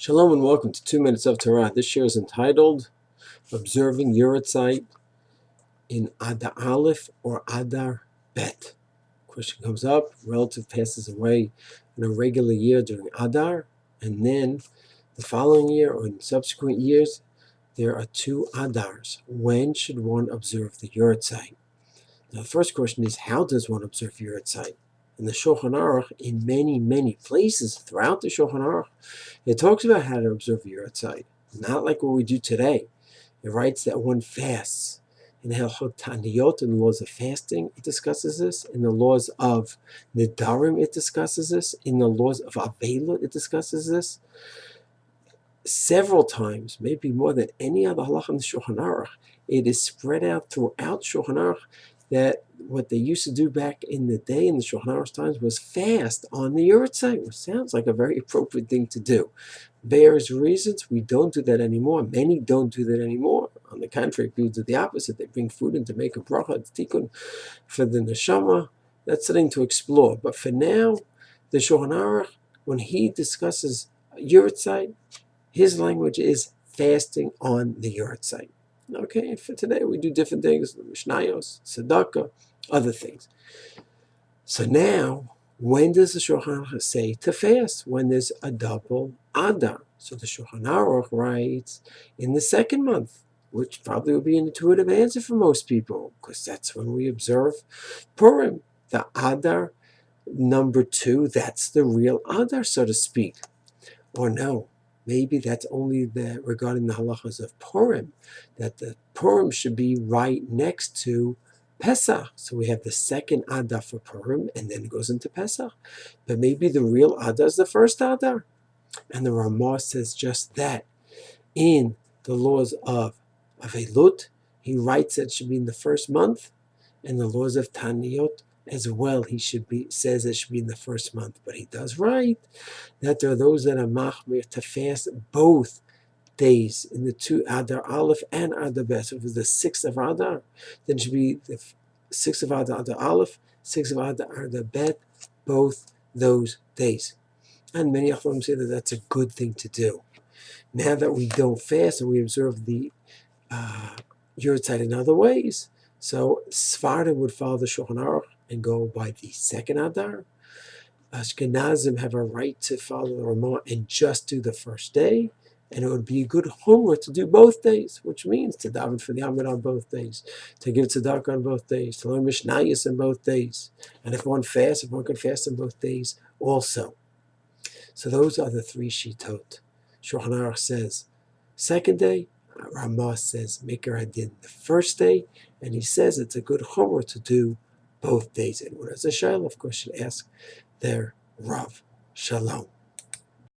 Shalom and welcome to 2 Minutes of Torah. This year is entitled Observing Yohrzeit in Adar Aleph or Adar Bet. Question comes up, relative passes away in a regular year during Adar, and then the following year or in subsequent years, there are 2 Adars. When should one observe the Yohrzeit? Now the first question is, how does one observe Yohrzeit? In the Shulchan Aruch, in many places throughout the Shulchan Aruch, it talks about how to observe Yohrzeit, not like what we do today. It writes that one fasts. In Hilchot Taniyot, in the laws of fasting, it discusses this. In the laws of Nidarim, it discusses this. In the laws of availut, it discusses this. Several times, maybe more than any other halach in the Shulchan Aruch, it is spread out throughout Shulchan Aruch that what they used to do back in the day in the Shulchan Aruch times was fast on the Yohrzeit, which sounds like a very appropriate thing to do. Various reasons, we don't do that anymore. Many don't do that anymore. On the contrary, people do the opposite. They bring food in to make a bracha, it's tikkun for the neshama. That's something to explore. But for now, the Shulchan Aruch, when he discusses Yohrzeit, his language is fasting on the Yohrzeit. Okay, for today we do different things, Mishnayos, Tzedakah, other things. So now, when does the Shulchan Aruch say to fast? When there's a double Adar. So the Shulchan Aruch writes in the second month, which probably would be an intuitive answer for most people, because that's when we observe Purim. The Adar number 2, that's the real Adar, so to speak. Or no, maybe that's only regarding the halachas of Purim, that the Purim should be right next to Pesach. So we have the second Adar for Purim, and then it goes into Pesach. But maybe the real Adar is the first Adar. And the Ramah says just that. In the laws of availut, he writes that it should be in the first month, and the laws of Taniyot as well, says it should be in the first month. But he does write that there are those that are machmir to fast both days in the 2 Adar Aleph and Adar Bet. So if it's the 6th of Adar, then it should be the 6th of Adar, Adar Aleph, 6th of Adar, Adar Bet, both those days. And many of them say that that's a good thing to do. Now that we don't fast and we observe the Yohrzeit in other ways, so Sfardim would follow the Shulchan Aruch and go by the second Adar. Ashkenazim have a right to follow the Ramah and just do the first day, and it would be a good homework to do both days, which means to daven for the Amid on both days, to give tzedakah on both days, to learn Mishnayos on both days, and if one could fast on both days also. So those are the 3 shitot. Shulchan Aruch says second day, Ramah says Meker Hadin the first day, and he says it's a good homework to do both days. And when it's a shayla, of course, should ask their Rav. Shalom.